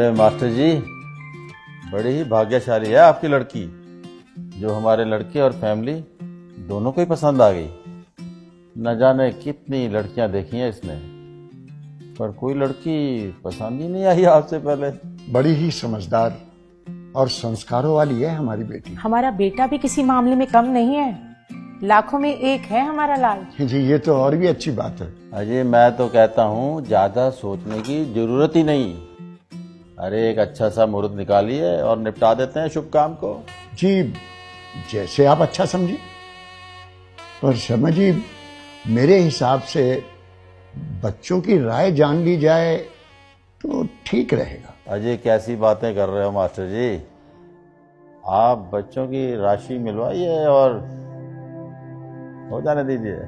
अरे मास्टर जी, बड़ी ही भाग्यशाली है आपकी लड़की, जो हमारे लड़के और फैमिली दोनों को ही पसंद आ गई। न जाने कितनी लड़कियां देखी हैं इसने, पर कोई लड़की पसंद ही नहीं आई आपसे पहले। बड़ी ही समझदार और संस्कारों वाली है हमारी बेटी। हमारा बेटा भी किसी मामले में कम नहीं है, लाखों में एक है हमारा लाल। जी ये तो और भी अच्छी बात है। अजय, मैं तो कहता हूँ ज्यादा सोचने की जरूरत ही नहीं। अरे एक अच्छा सा मुहूर्त निकालिए और निपटा देते हैं शुभ काम को। जी जैसे आप अच्छा समझिए, पर शर्मा जी मेरे हिसाब से बच्चों की राय जान ली जाए तो ठीक रहेगा। अजय, कैसी बातें कर रहे हो मास्टर जी? आप बच्चों की राशि मिलवाइए और हो जाने दीजिए।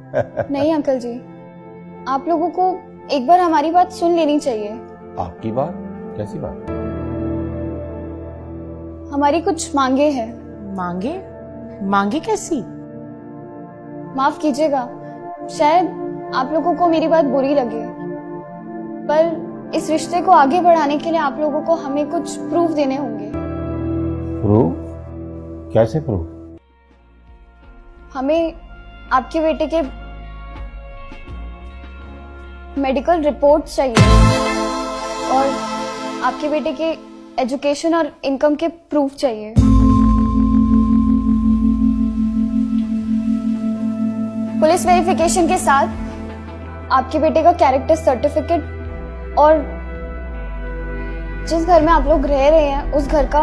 नहीं अंकल जी, आप लोगों को एक बार हमारी बात सुन लेनी चाहिए। आपकी बात? कैसी बात? हमारी कुछ मांगे हैं। मांगे? मांगे कैसी? माफ कीजिएगा, शायद आप लोगों को मेरी बात बुरी लगे, पर इस रिश्ते को आगे बढ़ाने के लिए आप लोगों को हमें कुछ प्रूफ देने होंगे। प्रूफ? कैसे प्रूफ? हमें आपके बेटे के मेडिकल रिपोर्ट्स चाहिए और आपके बेटे के एजुकेशन और इनकम के प्रूफ चाहिए। पुलिस वेरिफिकेशन के साथ आपके बेटे का कैरेक्टर सर्टिफिकेट और जिस घर में आप लोग रह रहे हैं उस घर का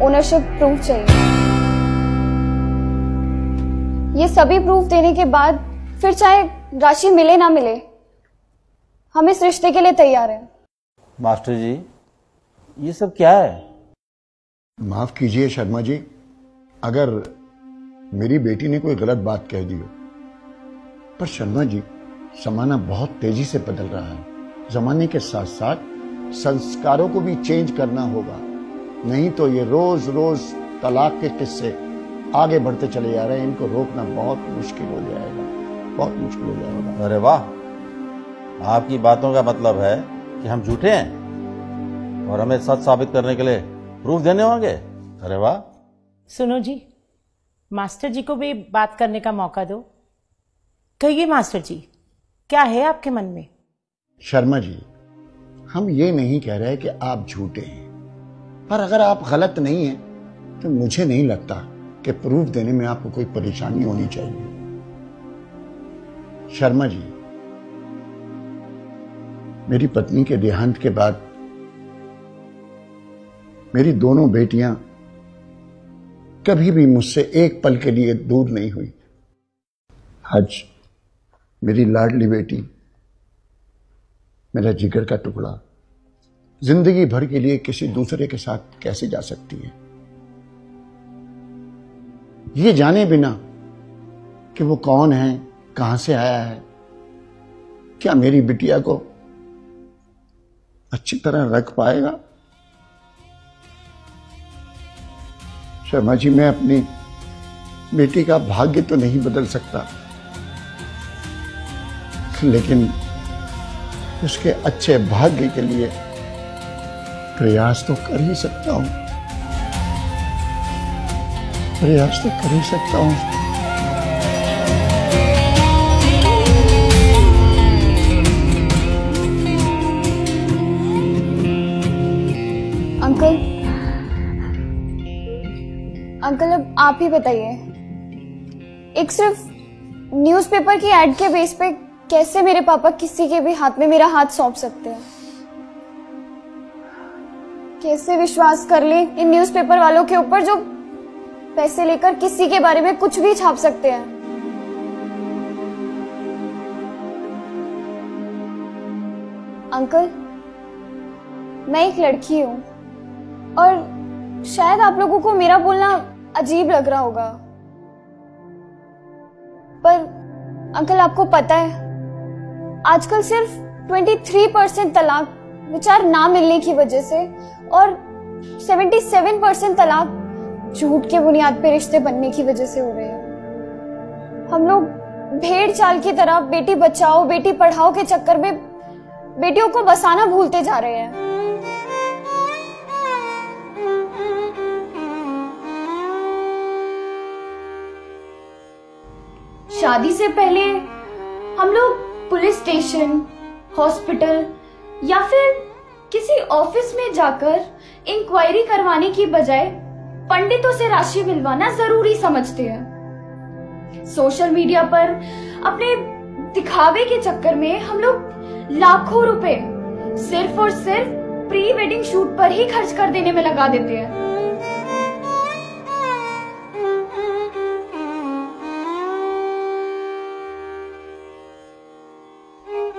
ओनरशिप प्रूफ चाहिए। ये सभी प्रूफ देने के बाद फिर चाहे राशि मिले ना मिले, हम इस रिश्ते के लिए तैयार हैं। मास्टर जी, ये सब क्या है? माफ कीजिए शर्मा जी, अगर मेरी बेटी ने कोई गलत बात कह दी हो, पर शर्मा जी जमाना बहुत तेजी से बदल रहा है। जमाने के साथ साथ संस्कारों को भी चेंज करना होगा, नहीं तो ये रोज रोज तलाक के किस्से आगे बढ़ते चले जा रहे हैं। इनको रोकना बहुत मुश्किल हो जाएगा, बहुत मुश्किल हो जाएगा। अरे वाह, आपकी बातों का मतलब है कि हम झूठे हैं और हमें सच साबित करने के लिए प्रूफ देने होंगे। अरे वाह। सुनो जी, मास्टर जी को भी बात करने का मौका दो। कहिए मास्टर जी, क्या है आपके मन में? शर्मा जी, हम ये नहीं कह रहे कि आप झूठे हैं, पर अगर आप गलत नहीं हैं तो मुझे नहीं लगता कि प्रूफ देने में आपको कोई परेशानी होनी चाहिए। शर्मा जी, मेरी पत्नी के देहांत के बाद मेरी दोनों बेटियां कभी भी मुझसे एक पल के लिए दूर नहीं हुई। आज मेरी लाडली बेटी, मेरा जिगर का टुकड़ा, जिंदगी भर के लिए किसी दूसरे के साथ कैसे जा सकती है, ये जाने बिना कि वो कौन है, कहां से आया है, क्या मेरी बिटिया को अच्छी तरह रख पाएगा? शर्मा जी, मैं अपनी बेटी का भाग्य तो नहीं बदल सकता, लेकिन उसके अच्छे भाग्य के लिए प्रयास तो कर ही सकता हूं, प्रयास तो कर ही सकता हूं। अंकल अब आप ही बताइए, एक सिर्फ न्यूज़पेपर की एड के बेस पे कैसे मेरे पापा किसी के भी हाथ में मेरा हाथ सौंप सकते हैं? कैसे विश्वास कर ले इन न्यूज़पेपर वालों के ऊपर जो पैसे लेकर किसी के बारे में कुछ भी छाप सकते हैं? अंकल, मैं एक लड़की हूं और शायद आप लोगों को मेरा बोलना अजीब लग रहा होगा, पर अंकल आपको पता है आजकल सिर्फ 23% तलाक विचार ना मिलने की वजह से और 77% तलाक झूठ के बुनियाद पे रिश्ते बनने की वजह से हो रहे हैं। हम लोग भेड़ चाल की तरह बेटी बचाओ बेटी पढ़ाओ के चक्कर में बेटियों को बसाना भूलते जा रहे हैं। शादी से पहले हम लोग पुलिस स्टेशन, हॉस्पिटल या फिर किसी ऑफिस में जाकर इंक्वायरी करवाने की बजाय पंडितों से राशि मिलवाना जरूरी समझते हैं। सोशल मीडिया पर अपने दिखावे के चक्कर में हम लोग लाखों रुपए सिर्फ और सिर्फ प्री वेडिंग शूट पर ही खर्च कर देने में लगा देते हैं।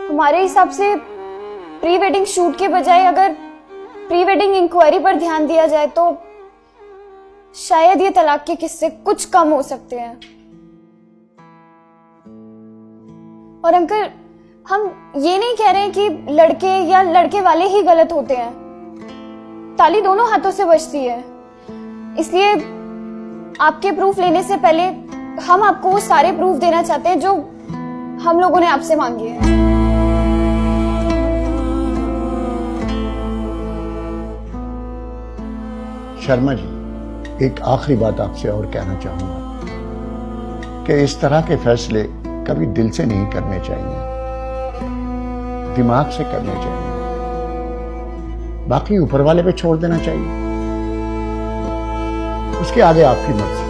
हमारे हिसाब से प्री वेडिंग शूट के बजाय अगर प्री वेडिंग इंक्वायरी पर ध्यान दिया जाए तो शायद ये तलाक के किस्से कुछ कम हो सकते हैं। और अंकल, हम ये नहीं कह रहे हैं कि लड़के या लड़के वाले ही गलत होते हैं। ताली दोनों हाथों से बजती है। इसलिए आपके प्रूफ लेने से पहले हम आपको वो सारे प्रूफ देना चाहते हैं जो हम लोगों ने आपसे मांगे हैं। शर्मा जी, एक आखिरी बात आपसे और कहना चाहूंगा कि इस तरह के फैसले कभी दिल से नहीं करने चाहिए, दिमाग से करने चाहिए, बाकी ऊपर वाले पे छोड़ देना चाहिए। उसके आगे आपकी मर्जी।